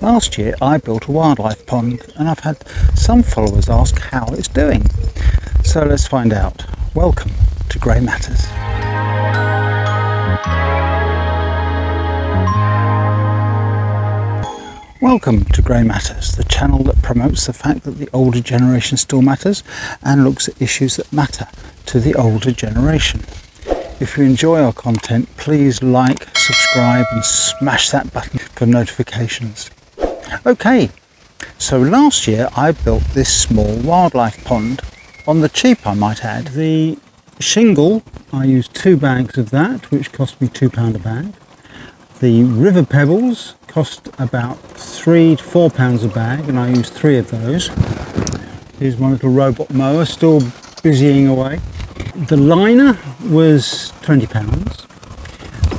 Last year I built a wildlife pond and I've had some followers ask how it's doing. So let's find out. Welcome to Grey Matters. Welcome to Grey Matters, the channel that promotes the fact that the older generation still matters and looks at issues that matter to the older generation. If you enjoy our content, please like, subscribe and smash that button for notifications. Okay, so last year I built this small wildlife pond, on the cheap I might add. The shingle, I used 2 bags of that, which cost me £2 a bag. The river pebbles cost about £3 to £4 a bag, and I used 3 of those. Here's my little robot mower, still busying away. The liner was £20,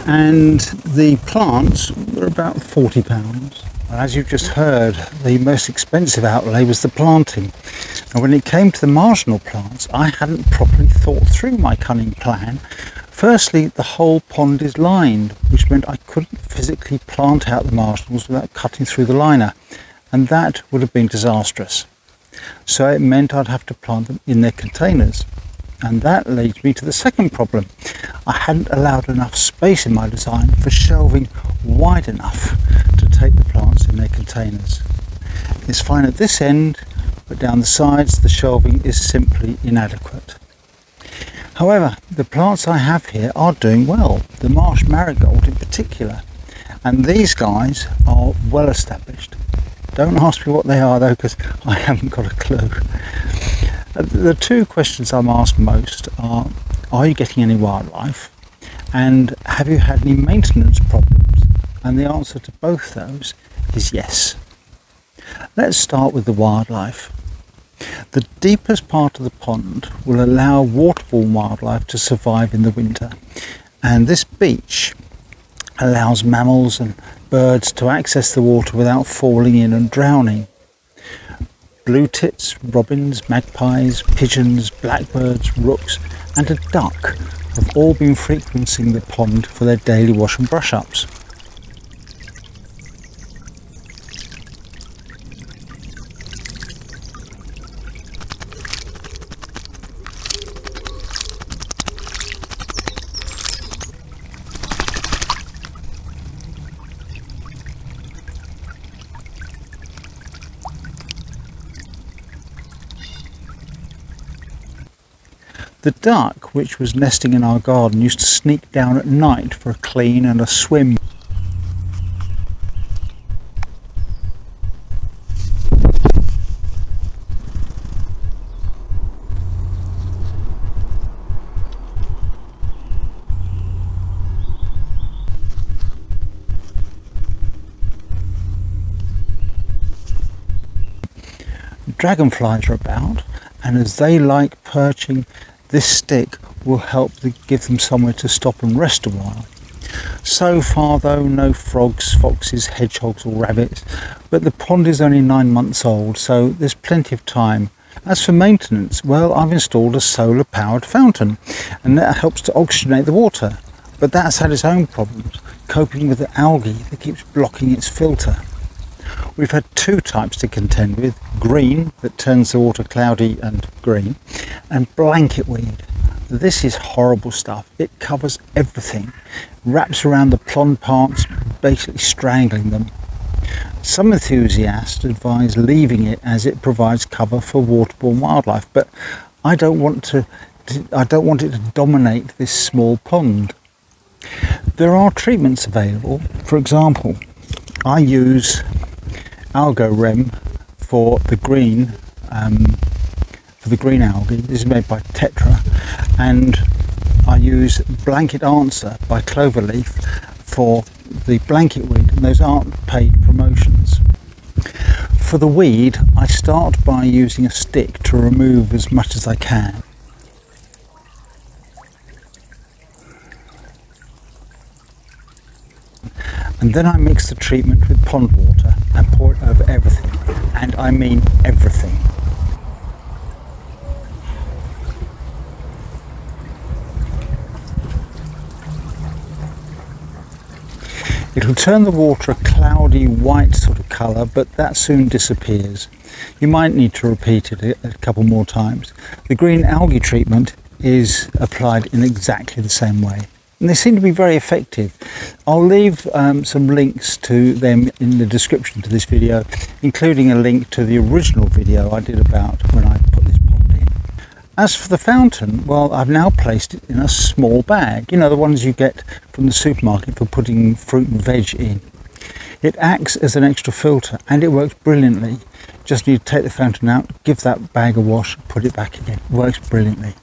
and the plants were about £40. As you've just heard, the most expensive outlay was the planting. And when it came to the marginal plants, I hadn't properly thought through my cunning plan. Firstly, the whole pond is lined, which meant I couldn't physically plant out the marginals without cutting through the liner, and that would have been disastrous. So it meant I'd have to plant them in their containers. And that leads me to the second problem. I hadn't allowed enough space in my design for shelving wide enough to take the plants in their containers. It's fine at this end, but down the sides the shelving is simply inadequate. However, the plants I have here are doing well, the marsh marigold in particular, and these guys are well established. Don't ask me what they are though, because I haven't got a clue. The 2 questions I'm asked most are you getting any wildlife, and have you had any maintenance problems? And the answer to both those is yes. Let's start with the wildlife. The deepest part of the pond will allow waterborne wildlife to survive in the winter, and this beach allows mammals and birds to access the water without falling in and drowning. Blue tits, robins, magpies, pigeons, blackbirds, rooks and a duck have all been frequenting the pond for their daily wash and brush ups. The duck, which was nesting in our garden, used to sneak down at night for a clean and a swim. Dragonflies are about, and as they like perching, this stick will help give them somewhere to stop and rest a while. So far though, no frogs, foxes, hedgehogs or rabbits, but the pond is only 9 months old, so there's plenty of time. As for maintenance, well, I've installed a solar powered fountain, and that helps to oxygenate the water, but that's had its own problems, coping with the algae that keeps blocking its filter. We've had 2 types to contend with: green, that turns the water cloudy and green, and blanket weed. This is horrible stuff. It covers everything, wraps around the pond parts, basically strangling them. Some enthusiasts advise leaving it as it provides cover for waterborne wildlife, but I don't want it to dominate this small pond. There are treatments available. For example, I use AlgoRem for the green algae. This is made by Tetra, and I use Blanket Answer by Cloverleaf for the blanket weed, and those aren't paid promotions. For the weed, I start by using a stick to remove as much as I can. And then I mix the treatment with pond water and pour it over everything, and I mean everything. It'll turn the water a cloudy white sort of colour, but that soon disappears. You might need to repeat it a couple more times. The green algae treatment is applied in exactly the same way, and they seem to be very effective. I'll leave some links to them in the description to this video, including a link to the original video I did about when I put this pond in. As for the fountain, well, I've now placed it in a small bag, you know, the ones you get from the supermarket for putting fruit and veg in. It acts as an extra filter and it works brilliantly. Just need to take the fountain out, give that bag a wash, put it back again. It works brilliantly.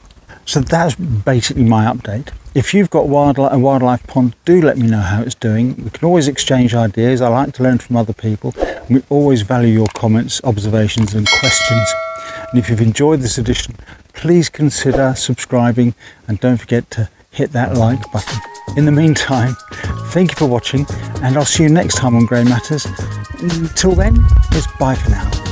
So that's basically my update. If you've got a wildlife pond, do let me know how it's doing. We can always exchange ideas. I like to learn from other people. And we always value your comments, observations and questions. And if you've enjoyed this edition, please consider subscribing and don't forget to hit that like button. In the meantime, thank you for watching and I'll see you next time on Grey Matters. Until then, it's bye for now.